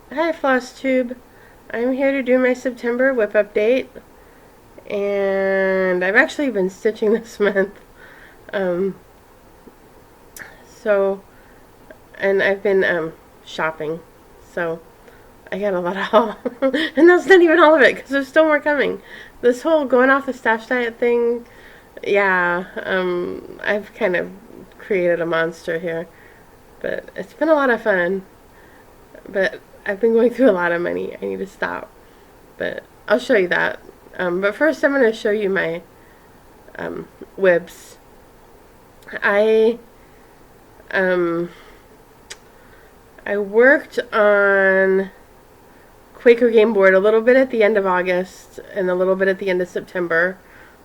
Hi Floss Tube. I'm here to do my September WIP update, and I've actually been stitching this month. Um, so, and I've been shopping, so I got a lot of haul, and that's not even all of it because there's still more coming. This whole going off the stash diet thing, yeah, I've kind of created a monster here, but it's been a lot of fun. But I've been going through a lot of money. I need to stop. But I'll show you that. But first, I'm going to show you my WIPs. I um, I worked on Quaker Game Board a little bit at the end of August and a little bit at the end of September.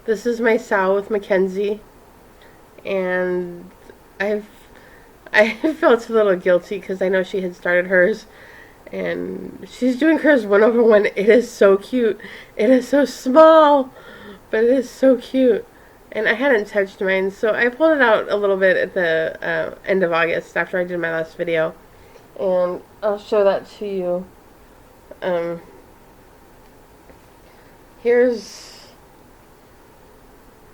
This is my Sal with Mackenzie, and I felt a little guilty because I know she had started hers, and she's doing hers 1/1. It is so cute. It is so small, but it is so cute. And I hadn't touched mine, so I pulled it out a little bit at the end of August after I did my last video, and I'll show that to you. Um, here's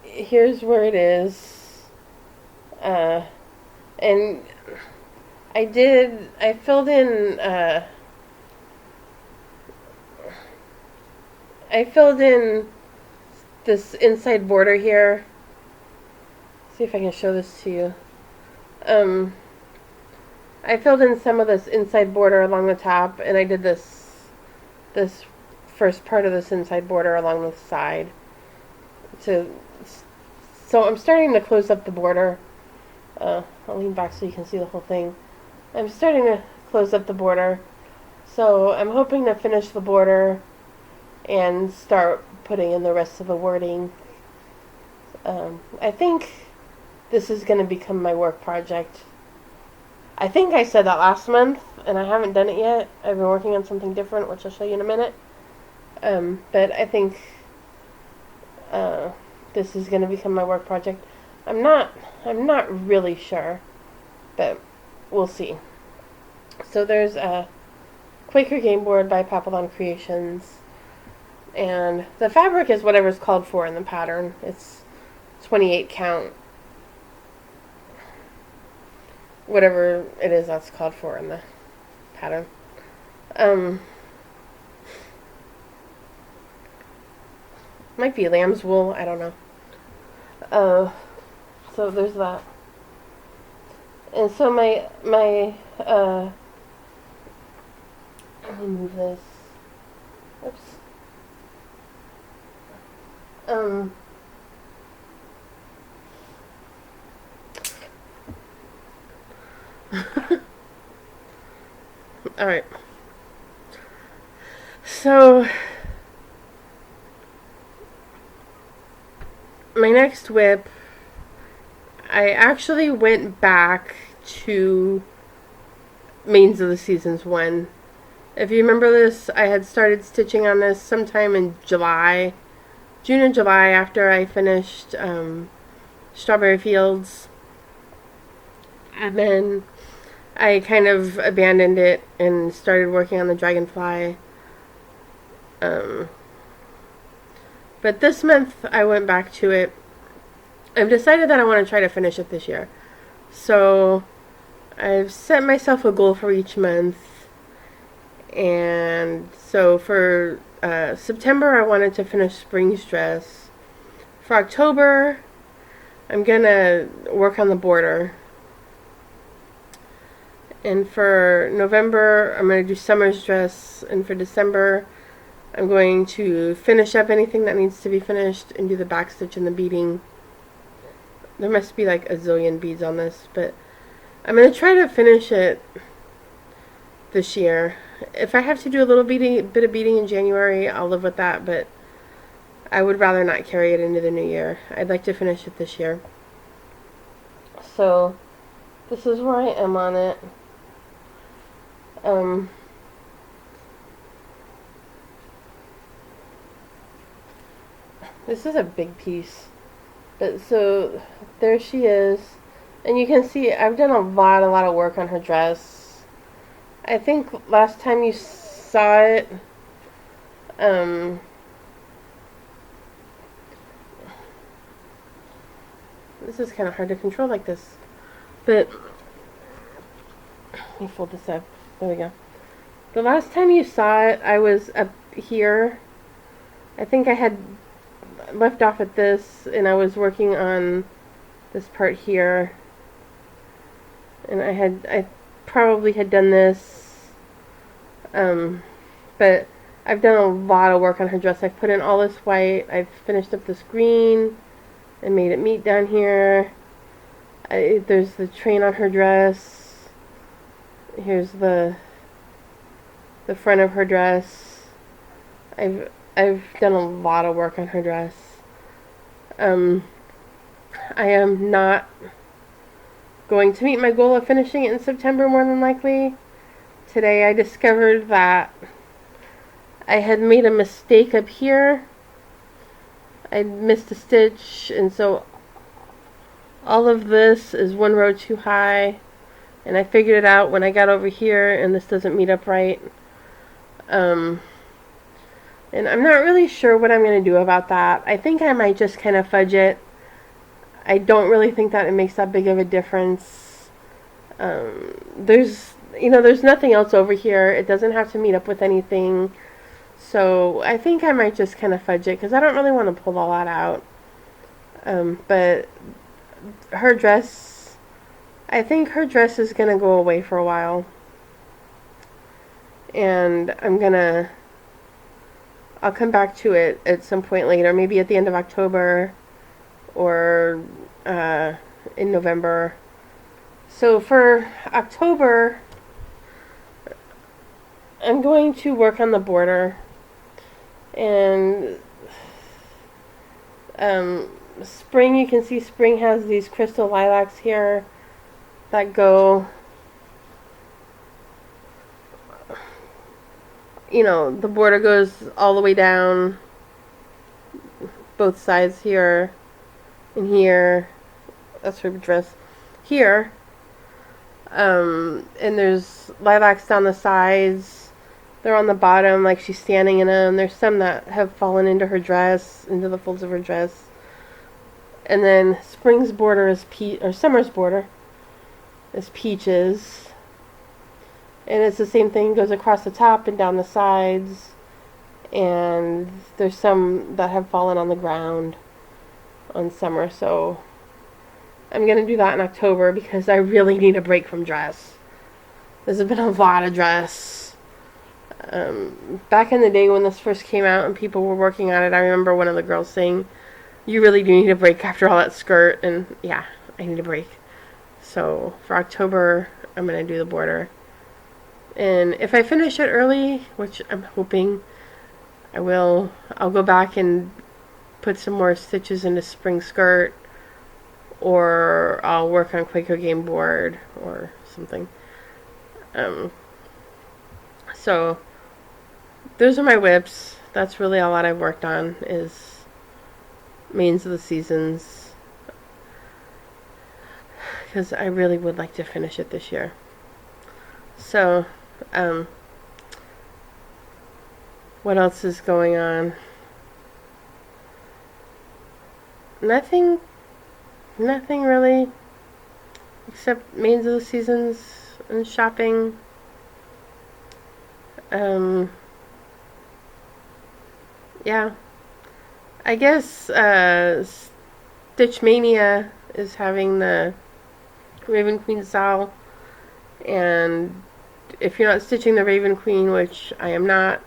here's where it is, uh, and I filled in. I filled in this inside border here. See if I can show this to you. I filled in some of this inside border along the top, and I did this first part of this inside border along the side. So I'm starting to close up the border. I'll lean back so you can see the whole thing. I'm starting to close up the border. So I'm hoping to finish the border and start putting in the rest of the wording. I think this is going to become my work project. I think I said that last month, and I haven't done it yet. I've been working on something different, which I'll show you in a minute. But I think this is going to become my work project. I'm not really sure, but we'll see. So there's a Quaker Game Board by Papillon Creations, and the fabric is whatever's called for in the pattern. It's 28 count, whatever it is that's called for in the pattern. Might be lamb's wool, I don't know. So there's that. And so my let me move this. Oops. All right. So my next WIP, I actually went back to Mains of the Seasons 1. If you remember this, I had started stitching on this sometime in June and July, after I finished Strawberry Fields. And then I kind of abandoned it and started working on the Dragonfly. But this month I went back to it. I've decided that I want to try to finish it this year. So I've set myself a goal for each month. And so for September, I wanted to finish Spring's dress. For October, I'm going to work on the border. And for November, I'm going to do Summer's dress. And for December, I'm going to finish up anything that needs to be finished and do the back stitch and the beading. There must be like a zillion beads on this, but I'm going to try to finish it this year. If I have to do a little bit of beading in January, I'll live with that, but I would rather not carry it into the new year. I'd like to finish it this year. So this is where I am on it. This is a big piece. But so there she is. And you can see I've done a lot of work on her dress. I think last time you saw it, this is kind of hard to control like this, but let me fold this up. There we go. The last time you saw it, I was up here. I think I had left off at this, and I was working on this part here, and I probably had done this, but I've done a lot of work on her dress. I've put in all this white. I've finished up this green and made it meet down here. There's the train on her dress. Here's the front of her dress. I've done a lot of work on her dress. I am not going to meet my goal of finishing it in September, more than likely. Today I discovered that I had made a mistake up here. I missed a stitch, and so all of this is one row too high, and I figured it out when I got over here, and this doesn't meet up right. And I'm not really sure what I'm going to do about that. I think I might just kind of fudge it. I don't really think that it makes that big of a difference. There's nothing else over here. It doesn't have to meet up with anything. So I think I might just kind of fudge it, because I don't really want to pull all that out. But her dress, I think her dress is going to go away for a while. And I'll come back to it at some point later, maybe at the end of October or in November. So for October, I'm going to work on the border, and spring, you can see spring has these crystal lilacs here that go, the border goes all the way down both sides here and here. That's her dress here. And there's lilacs down the sides. They're on the bottom, like she's standing in them. There's some that have fallen into her dress, into the folds of her dress. And then spring's border is summer's border is peaches. And it's the same thing, goes across the top and down the sides. And there's some that have fallen on the ground on summer. So I'm going to do that in October, because I really need a break from dress. There's been a lot of dress. Back in the day when this first came out and people were working on it, I remember one of the girls saying, "You really do need a break after all that skirt." And yeah, I need a break. So for October, I'm going to do the border. And if I finish it early, which I'm hoping I will, I'll go back and put some more stitches into spring skirt, or I'll work on Quaker game board or something. So those are my WIPs. That's really all that I've worked on, is mains of the seasons, because I really would like to finish it this year. So what else is going on? Nothing really, except mains of the seasons and shopping. Yeah, I guess Stitch Mania is having the Raven Queen sale, and if you're not stitching the Raven Queen, which I am not,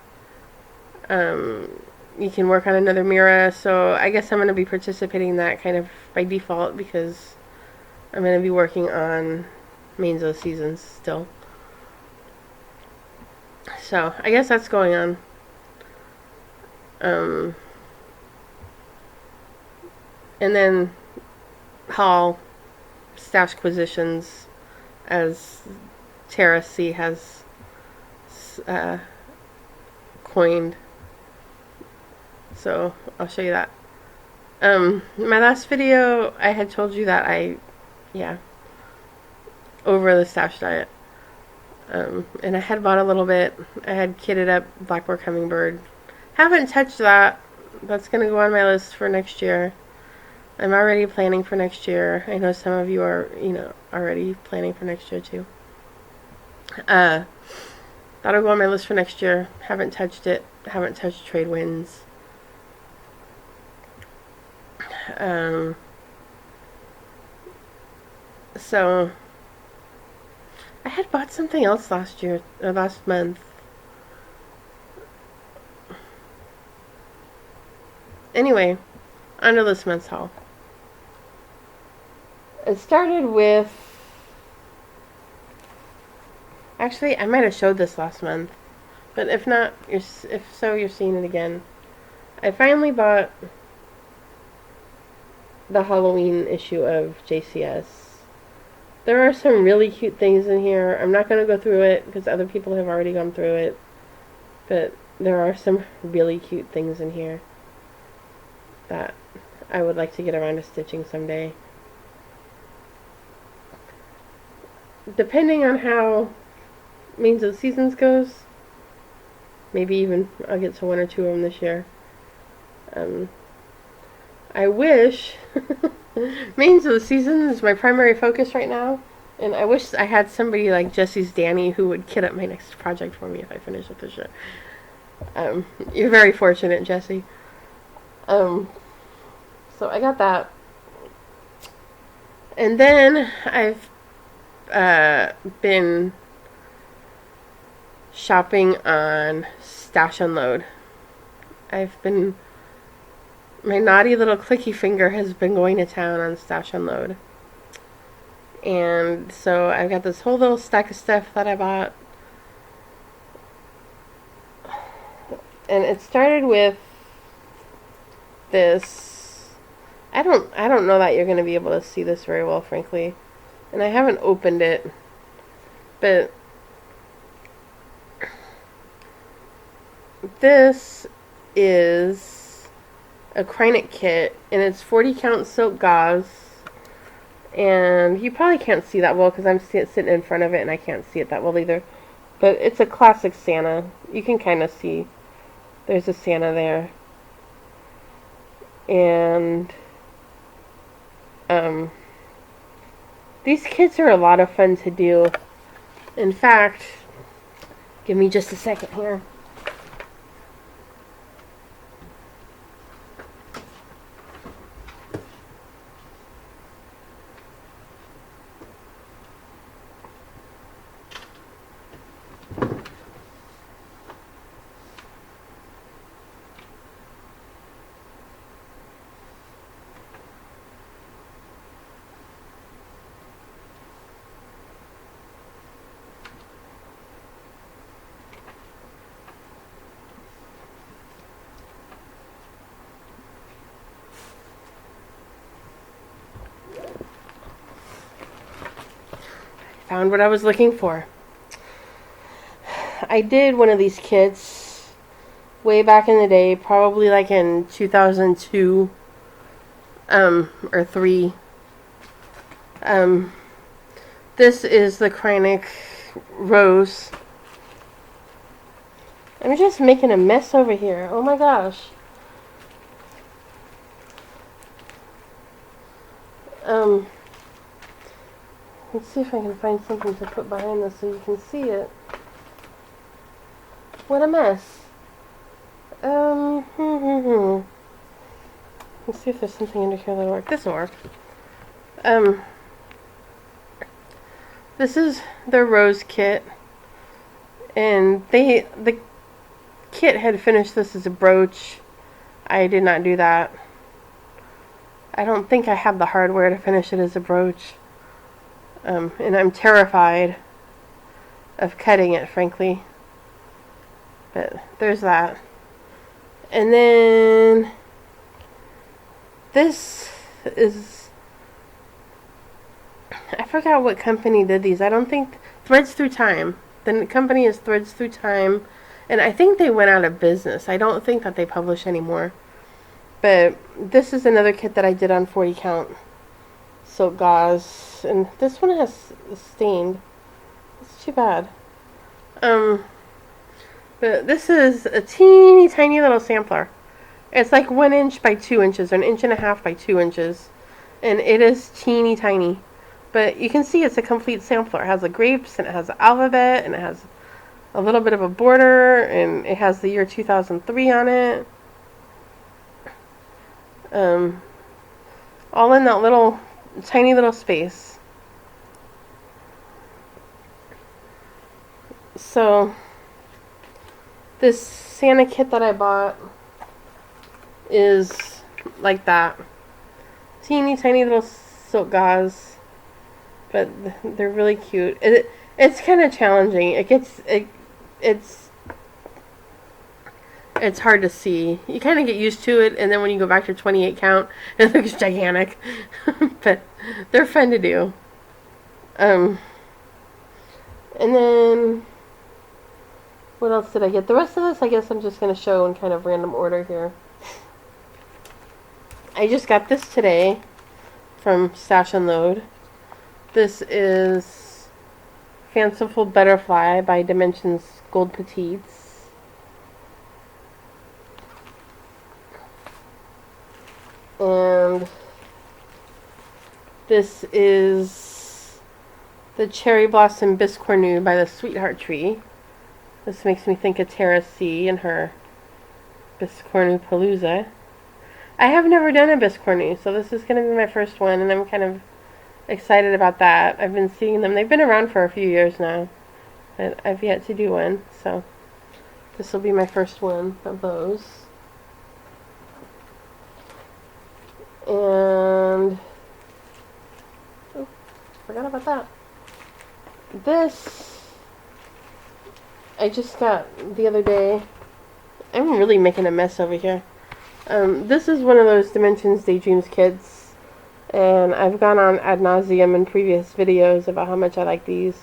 you can work on another mirror. So I guess I'm going to be participating in that kind of by default, because I'm going to be working on mains of the seasons still. So I guess that's going on. And then haul stash acquisitions, as Tara C has coined. So I'll show you that. My last video, I had told you that over the stash diet. And I had bought a little bit. I had kitted up Blackboard Hummingbird. Haven't touched that. That's going to go on my list for next year. I'm already planning for next year. I know some of you are, already planning for next year too. That'll go on my list for next year. Haven't touched it. Haven't touched Trade Winds. So I had bought something else last month. Anyway, on to this month's haul. It started with... Actually, I might have showed this last month. But if not, if so, you're seeing it again. I finally bought the Halloween issue of JCS. There are some really cute things in here. I'm not going to go through it because other people have already gone through it. But there are some really cute things in here that I would like to get around to stitching someday. Depending on how Means of the Seasons goes, maybe even I'll get to one or two of them this year. I wish Means of the Seasons is my primary focus right now, and I wish I had somebody like Jesse's Danny who would kit up my next project for me if I finish with this shit. You're very fortunate, Jesse. So I got that, and then I've been shopping on Stash Unload. My naughty little clicky finger has been going to town on Stash Unload. And so I've got this whole little stack of stuff that I bought. And it started with this. I don't know that you're going to be able to see this very well, frankly. And I haven't opened it. But this is a Krynic kit, and it's 40 count silk gauze, and you probably can't see that well because I'm sitting in front of it and I can't see it that well either, but it's a classic Santa. You can kind of see there's a Santa there, and these kits are a lot of fun to do. In fact, give me just a second here. Found what I was looking for. I did one of these kits way back in the day, probably like in 2002 or 3. This is the Krynic Rose. I'm just making a mess over here. Oh my gosh. Let's see if I can find something to put behind this so you can see it. What a mess. Let's see if there's something under here that'll work. This will work. This is the Rose kit. And the kit had finished this as a brooch. I did not do that. I don't think I have the hardware to finish it as a brooch. And I'm terrified of cutting it, frankly. But there's that. And then this is... I forgot what company did these. I don't think... Threads Through Time. The company is Threads Through Time. And I think they went out of business. I don't think that they publish anymore. But this is another kit that I did on 40 count silk gauze. And this one has stained. It's too bad. Um, but this is a teeny tiny little sampler. It's like 1 inch by 2 inches, or an inch and a half by 2 inches. And it is teeny tiny. But you can see it's a complete sampler. It has the grapes, and it has the alphabet, and it has a little bit of a border, and it has the year 2003 on it. All in that little, tiny little space. So, this Santa kit that I bought is like that. Teeny tiny little silk gauze, but they're really cute. It's kind of challenging. It's hard to see. You kind of get used to it, and then when you go back to 28 count, it looks gigantic. But they're fun to do. And then what else did I get? The rest of this, I guess I'm just going to show in kind of random order here. I just got this today from Stash and Load. This is Fanciful Butterfly by Dimensions Gold Petites. And this is the Cherry Blossom Biscornu by the Sweetheart Tree. This makes me think of Tara C. and her Biscornu Palooza. I have never done a Biscornu, so this is going to be my first one, and I'm kind of excited about that. I've been seeing them. They've been around for a few years now, but I've yet to do one, so this will be my first one of those. And oh, forgot about that. This I just got the other day. I'm really making a mess over here. This is one of those Dimensions Daydreams kits, and I've gone on ad nauseum in previous videos about how much I like these,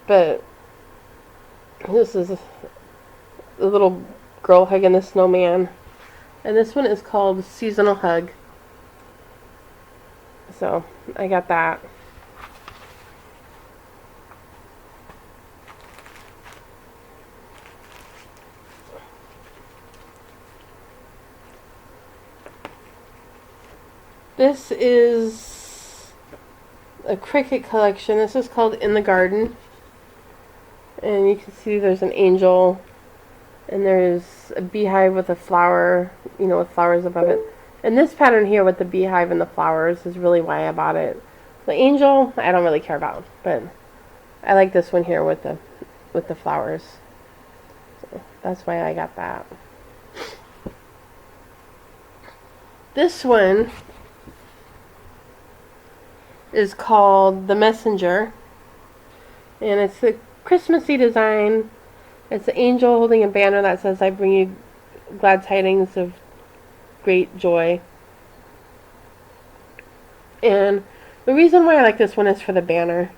but this is a little girl hugging a snowman, and this one is called Seasonal Hug. So I got that. This is a Cricut collection. This is called In the Garden. And you can see there's an angel, and there's a beehive with a flower, with flowers above it. And this pattern here with the beehive and the flowers is really why I bought it. The angel, I don't really care about, but I like this one here with the flowers. So that's why I got that. This one is called The Messenger, and it's a Christmassy design. It's an angel holding a banner that says, "I bring you glad tidings of great joy." And the reason why I like this one is for the banner.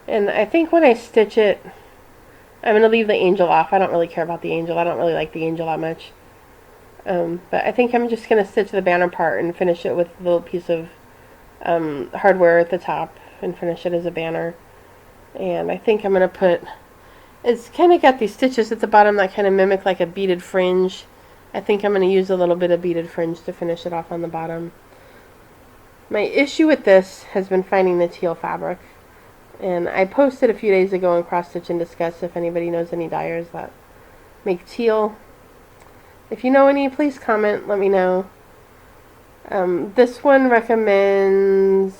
And I think when I stitch it, I'm going to leave the angel off. I don't really care about the angel. I don't really like the angel that much. But I think I'm just going to stitch the banner part and finish it with a little piece of hardware at the top and finish it as a banner. And I think I'm going to put, it's kind of got these stitches at the bottom that kind of mimic like a beaded fringe. I think I'm going to use a little bit of beaded fringe to finish it off on the bottom. My issue with this has been finding the teal fabric. And I posted a few days ago on Cross Stitch and Discuss if anybody knows any dyers that make teal. If you know any, please comment, let me know. This one recommends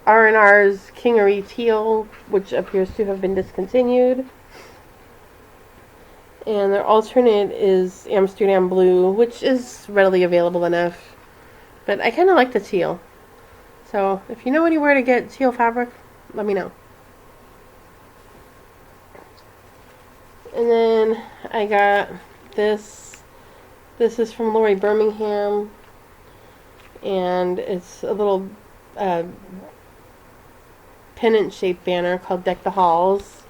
R&R's Kingery Teal, which appears to have been discontinued. And their alternate is Amsterdam Blue, which is readily available enough. But I kind of like the teal. So if you know anywhere to get teal fabric, let me know. And then I got this. This is from Lori Birmingham. And it's a little pennant-shaped banner called Deck the Halls.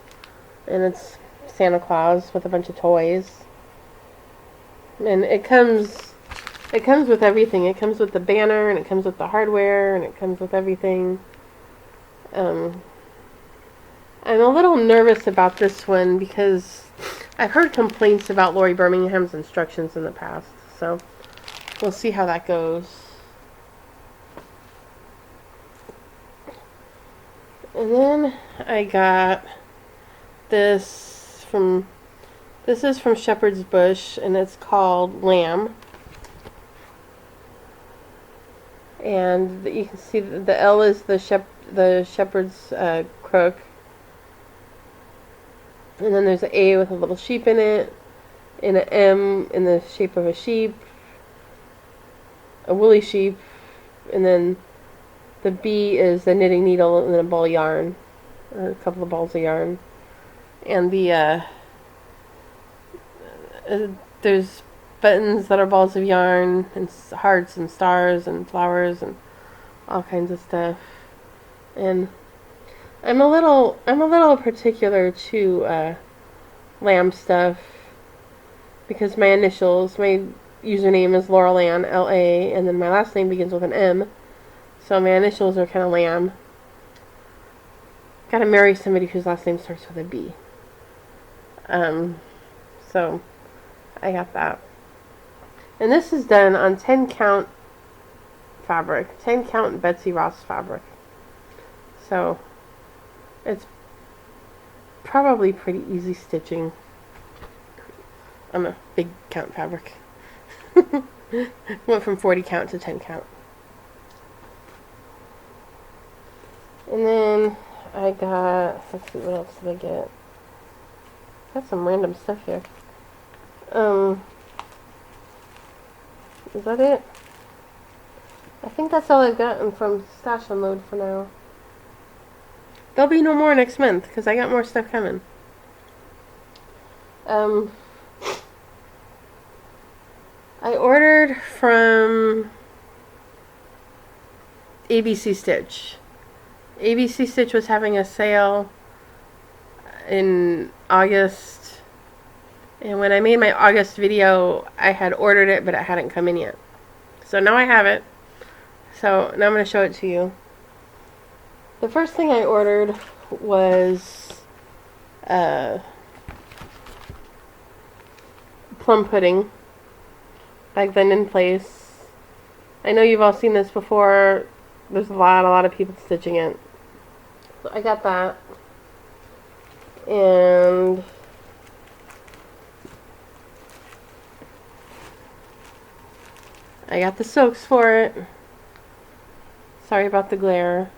And it's Santa Claus with a bunch of toys. And it comes with everything. It comes with the banner, and it comes with the hardware, and it comes with everything. I'm a little nervous about this one because I've heard complaints about Lori Birmingham's instructions in the past, so we'll see how that goes. And then I got this is from Shepherd's Bush, and it's called Lamb. And you can see the L is the shepherd's crook. And then there's an A with a little sheep in it, and an M in the shape of a sheep, a woolly sheep, and then the B is the knitting needle and then a ball of yarn, or a couple of balls of yarn. And the there's buttons that are balls of yarn, and hearts and stars and flowers and all kinds of stuff. And I'm a little particular to lamb stuff because my username is Laurel Ann, L-A, and then my last name begins with an M, so my initials are kind of lamb. Gotta marry somebody whose last name starts with a B. So I got that. And this is done on 10 count fabric, 10 count Betsy Ross fabric. So it's probably pretty easy stitching on a big count fabric. Went from 40 count to 10 count. And then I got, let's see, what else did I get? Got some random stuff here. Is that it? I think that's all I've gotten from Stash Unload for now. There'll be no more next month because I got more stuff coming. I ordered from ABC Stitch. ABC Stitch was having a sale in August, and when I made my August video, I had ordered it, but it hadn't come in yet. So now I have it. So now I'm going to show it to you. The first thing I ordered was plum pudding, back then in place. I know you've all seen this before. There's a lot of people stitching it. So I got that. And I got the silks for it. Sorry about the glare,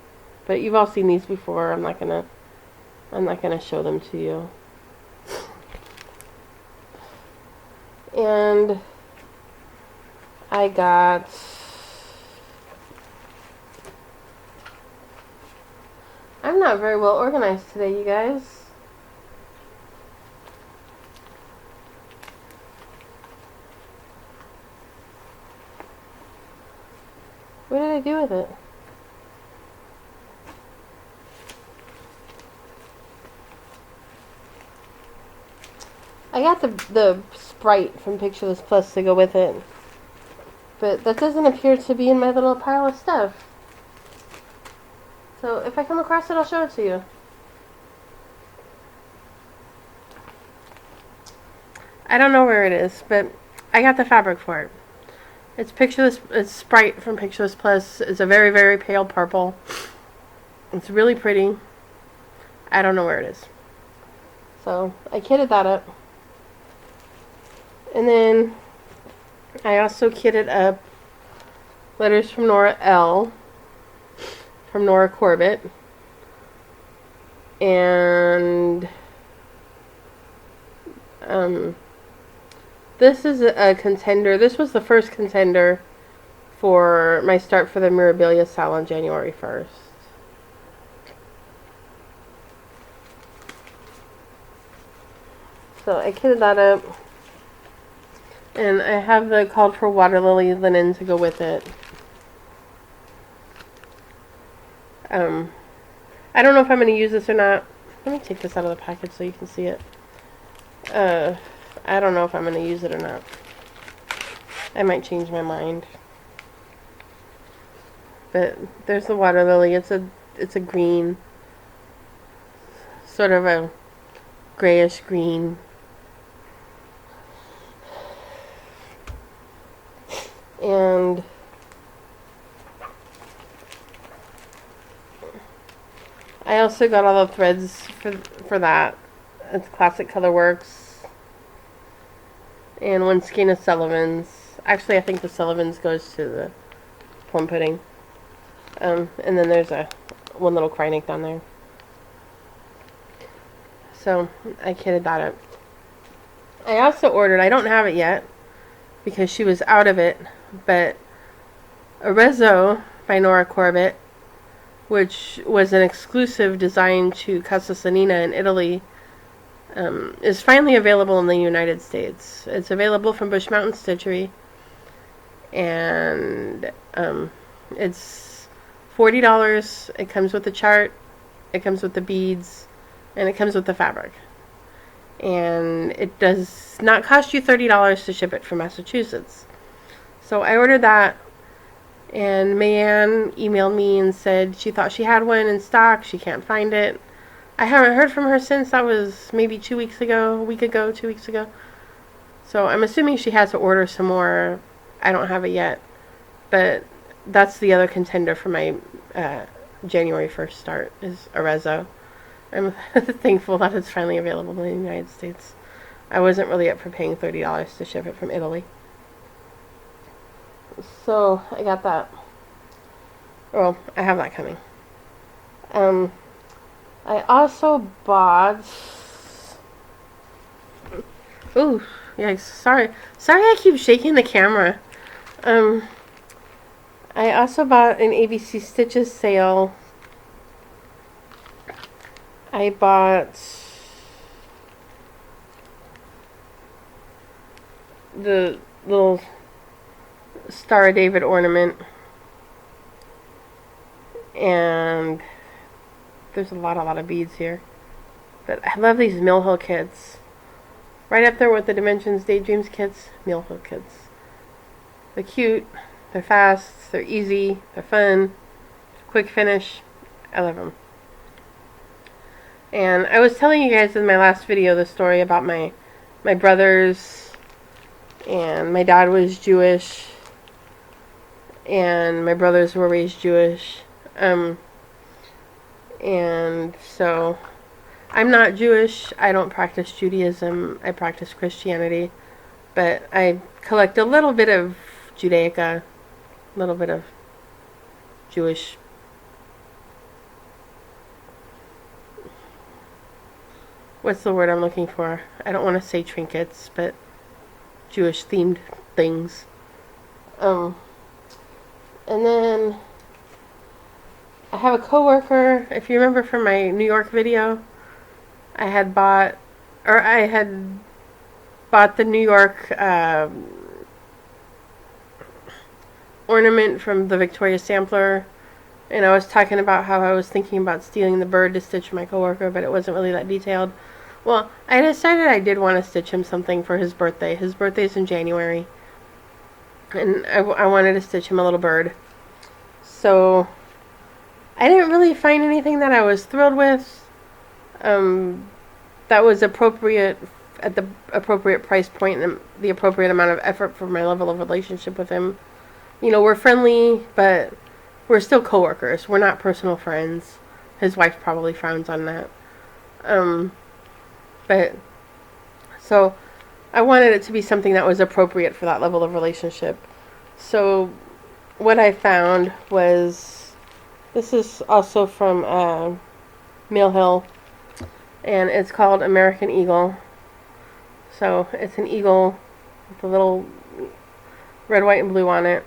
but you've all seen these before. I'm not gonna show them to you. And I got I'm not very well organized today, you guys. What did I do with it? I got the Sprite from Pictureless Plus to go with it. But that doesn't appear to be in my little pile of stuff. So if I come across it, I'll show it to you. I don't know where it is, but I got the fabric for it. It's Sprite from Pictureless Plus. It's a very, very pale purple. It's really pretty. I don't know where it is. So I kitted that up. And then I also kitted up Letters from Nora L. from Nora Corbett. And this is a contender. This was the first contender for my start for the Mirabilia sale on January 1st. So I kitted that up. And I have the called for water lily linen to go with it. I don't know if I'm going to use this or not. Let me take this out of the package so you can see it. I don't know if I'm going to use it or not. I might change my mind. But there's the water lily. It's a it's a green, sort of a grayish green. And I also got all the threads for that. It's Classic Colorworks. And one skein of Sullivan's. Actually, I think the Sullivan's goes to the plum pudding. And then there's one little Kreinik down there. So I kitted that up. I also ordered, I don't have it yet because she was out of it, but Arezzo by Nora Corbett, which was an exclusive design to Casa Sanina in Italy, is finally available in the United States. It's available from Bush Mountain Stitchery, and it's $40. It comes with the chart, it comes with the beads, and it comes with the fabric. And it does not cost you $30 to ship it from Massachusetts. So I ordered that, and Mayanne emailed me and said she thought she had one in stock. She can't find it. I haven't heard from her since. That was maybe 2 weeks ago, a week ago, 2 weeks ago. So I'm assuming she has to order some more. I don't have it yet. But that's the other contender for my January 1st start is Arezzo. I'm thankful that it's finally available in the United States. I wasn't really up for paying $30 to ship it from Italy. So I got that. Well, I have that coming. I also bought... Ooh, yikes. Sorry I keep shaking the camera. I also bought an ABC Stitches sale. I bought the little Star of David ornament, and there's a lot of beads here. But I love these Mill Hill kits. Right up there with the Dimensions Daydreams kits, Mill Hill kits. They're cute, they're fast, they're easy, they're fun, quick finish. I love them. And I was telling you guys in my last video the story about my brothers, and my dad was Jewish, and my brothers were raised Jewish. And so I'm not Jewish. I don't practice Judaism. I practice Christianity. But I collect a little bit of Judaica, a little bit of Jewish. What's the word I'm looking for? I don't want to say trinkets, but Jewish themed things. And then I have a coworker. If you remember from my New York video, I had bought the New York ornament from the Victoria Sampler, and I was talking about how I was thinking about stealing the bird to stitch for my coworker, but it wasn't really that detailed. Well, I decided I did want to stitch him something for his birthday. His birthday's in January, and I wanted to stitch him a little bird. So I didn't really find anything that I was thrilled with, that was appropriate at the appropriate price point and the appropriate amount of effort for my level of relationship with him. You know, we're friendly, but we're still coworkers. We're not personal friends. His wife probably frowns on that. But so I wanted it to be something that was appropriate for that level of relationship. So what I found was, this is also from Mill Hill, and it's called American Eagle. So it's an eagle with a little red, white, and blue on it.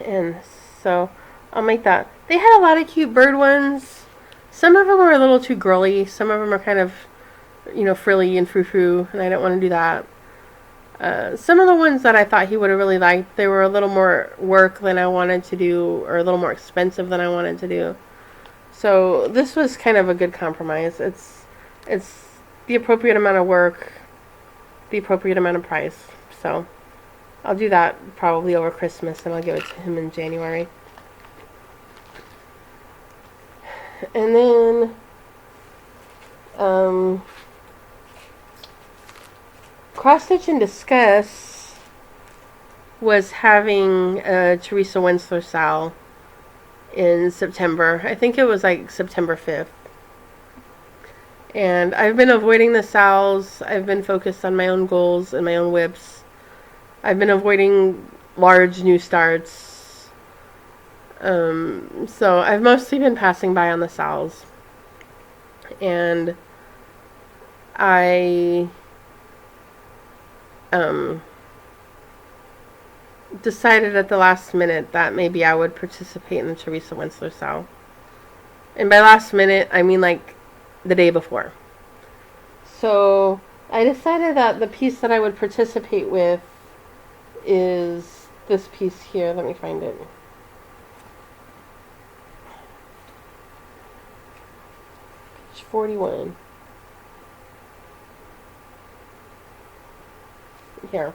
And so I'll make that. They had a lot of cute bird ones. Some of them are a little too girly. Some of them are kind of, you know, frilly and frou-frou, and I didn't want to do that. Some of the ones that I thought he would have really liked, they were a little more work than I wanted to do, or a little more expensive than I wanted to do. So this was kind of a good compromise. It's the appropriate amount of work, the appropriate amount of price. So I'll do that probably over Christmas, and I'll give it to him in January. And then Cross Stitch and Discuss was having a Teresa Winsler sale in September. I think it was like September 5th. And I've been avoiding the sales. I've been focused on my own goals and my own WIPs. I've been avoiding large new starts. So I've mostly been passing by on the sales. And I decided at the last minute that maybe I would participate in the Teresa Winsler sale. And by last minute, I mean like the day before. So I decided that the piece that I would participate with is this piece here. Let me find it. Page 41. Here.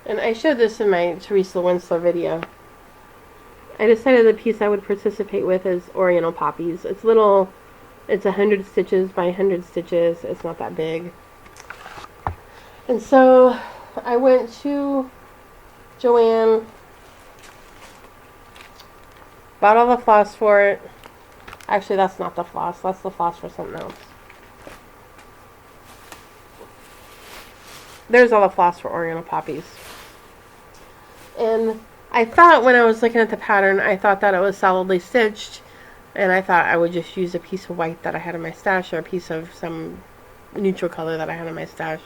And I showed this in my Teresa Winsler video. I decided the piece I would participate with is Oriental Poppies. It's little, it's 100 stitches by 100 stitches. It's not that big. And so I went to Joann, bought all the floss for it. Actually, that's not the floss. That's the floss for something else. There's all the floss for Oriental Poppies. And I thought when I was looking at the pattern, I thought that it was solidly stitched. And I thought I would just use a piece of white that I had in my stash or a piece of some neutral color that I had in my stash.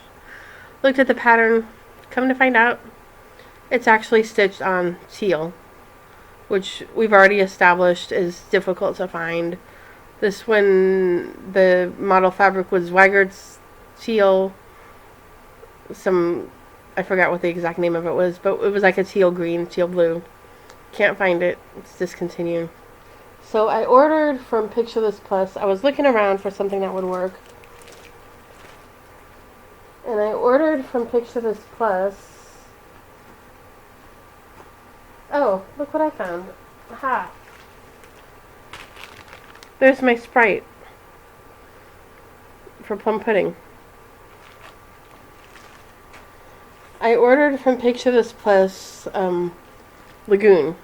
Looked at the pattern. Come to find out, it's actually stitched on teal, which we've already established is difficult to find. This one, the model fabric was Weigert's teal. I forgot what the exact name of it was, but it was like a teal green, teal blue. Can't find it. It's discontinued. So I ordered from Picture This Plus. I was looking around for something that would work. And I ordered from Picture This Plus. Oh, look what I found. Aha. There's my Sprite for plum pudding. I ordered from Picture This Plus Lagoon.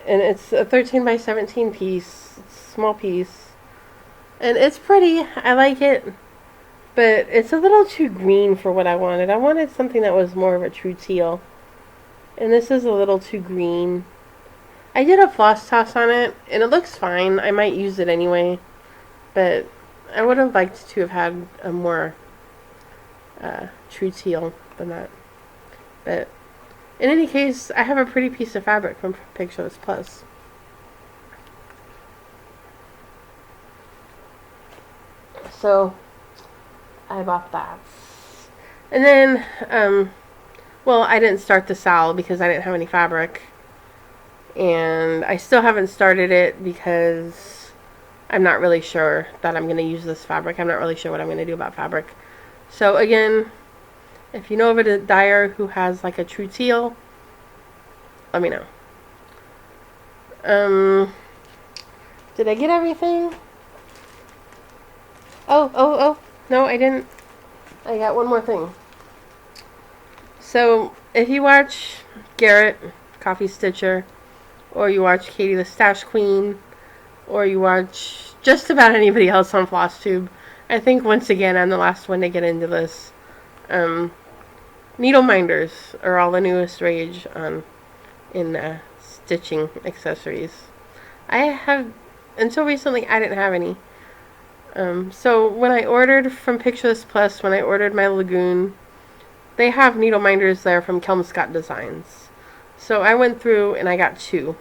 And it's a 13 by 17 piece. It's a small piece. And it's pretty. I like it. But it's a little too green for what I wanted. I wanted something that was more of a true teal. And this is a little too green. I did a floss toss on it, and it looks fine. I might use it anyway. But I would have liked to have had a more true teal than that. But in any case, I have a pretty piece of fabric from Picture This Plus. So I bought that. And then, well, I didn't start the sale because I didn't have any fabric. And I still haven't started it because I'm not really sure that I'm going to use this fabric. I'm not really sure what I'm going to do about fabric. So again, if you know of a dyer who has like a true teal, let me know. Did I get everything? Oh, no, I didn't. I got one more thing. So if you watch Garrett, Coffee Stitcher, or you watch Katie the Stash Queen, or you watch just about anybody else on FlossTube, I think once again I'm the last one to get into this. Needle minders are all the newest rage in stitching accessories. I have, until recently, I didn't have any. So when I ordered from Picture This Plus, when I ordered my Lagoon, they have needle minders there from Kelmscott Designs. So I went through and I got two.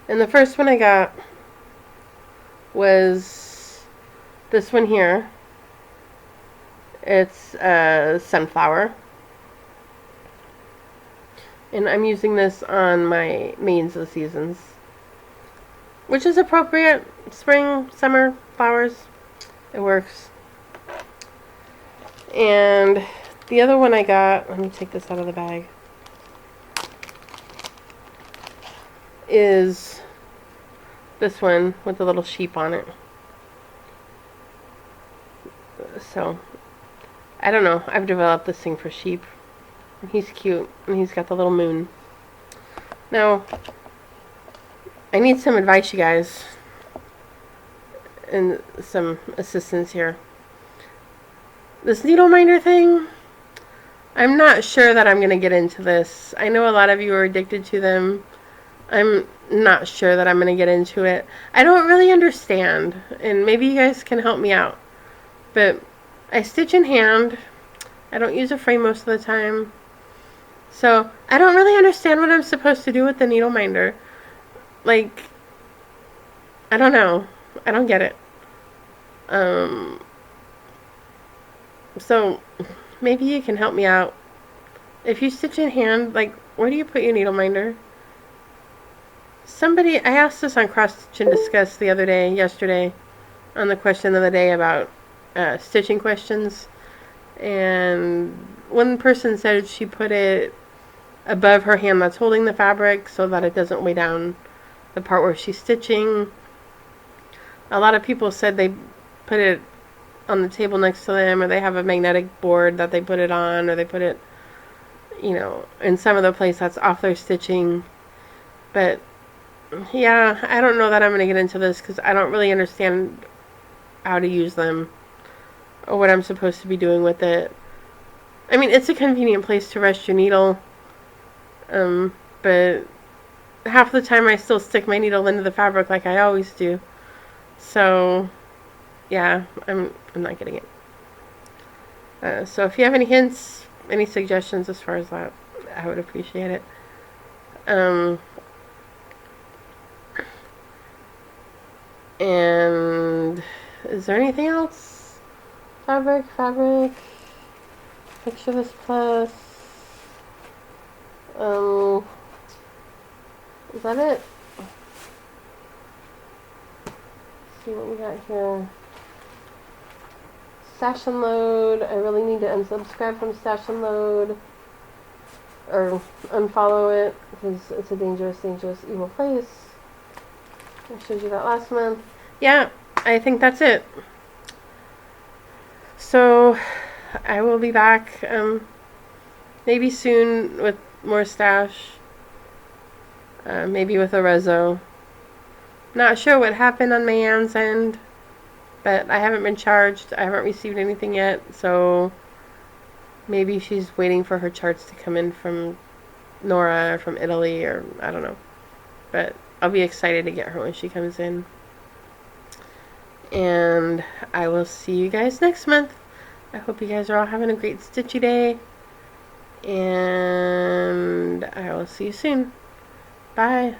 And the first one I got was this one here. It's sunflower. And I'm using this on my Maidens of the Seasons, which is appropriate. Spring, summer, flowers. It works. And the other one I got, let me take this out of the bag, is This one with the little sheep on it. So, I don't know. I've developed this thing for sheep. He's cute, and he's got the little moon. Now, I need some advice, you guys, and some assistance here. This needle minder thing, I'm not sure that I'm going to get into this. I know a lot of you are addicted to them. I'm not sure that I'm going to get into it. I don't really understand, and maybe you guys can help me out. But I stitch in hand. I don't use a frame most of the time. So I don't really understand what I'm supposed to do with the needle minder. Like, I don't know. I don't get it. So maybe you can help me out. If you stitch in hand, like, where do you put your needle minder? I asked this on Cross Stitch and Discuss yesterday, on the question of the day about stitching questions. And one person said she put it above her hand that's holding the fabric so that it doesn't weigh down the part where she's stitching. A lot of people said they put it on the table next to them, or they have a magnetic board that they put it on, or they put it, in some other place that's off their stitching. But yeah, I don't know that I'm going to get into this because I don't really understand how to use them or what I'm supposed to be doing with it. I mean, it's a convenient place to rest your needle, but half the time I still stick my needle into the fabric like I always do. So yeah, I'm not getting it. So if you have any hints, any suggestions as far as that, I would appreciate it. And is there anything else? Fabric. Picture this plus. Is that it? Let's see what we got here. Stash and Load. I really need to unsubscribe from Stash and Load, or unfollow it, because it's a dangerous, evil place. I showed you that last month. Yeah, I think that's it. So I will be back maybe soon with more stash. Maybe with a reso. Not sure what happened on my Anne's end, but I haven't been charged. I haven't received anything yet, so maybe she's waiting for her charts to come in from Nora or from Italy, or I don't know. But I'll be excited to get her when she comes in. And I will see you guys next month. I hope you guys are all having a great stitchy day. And I will see you soon. Bye.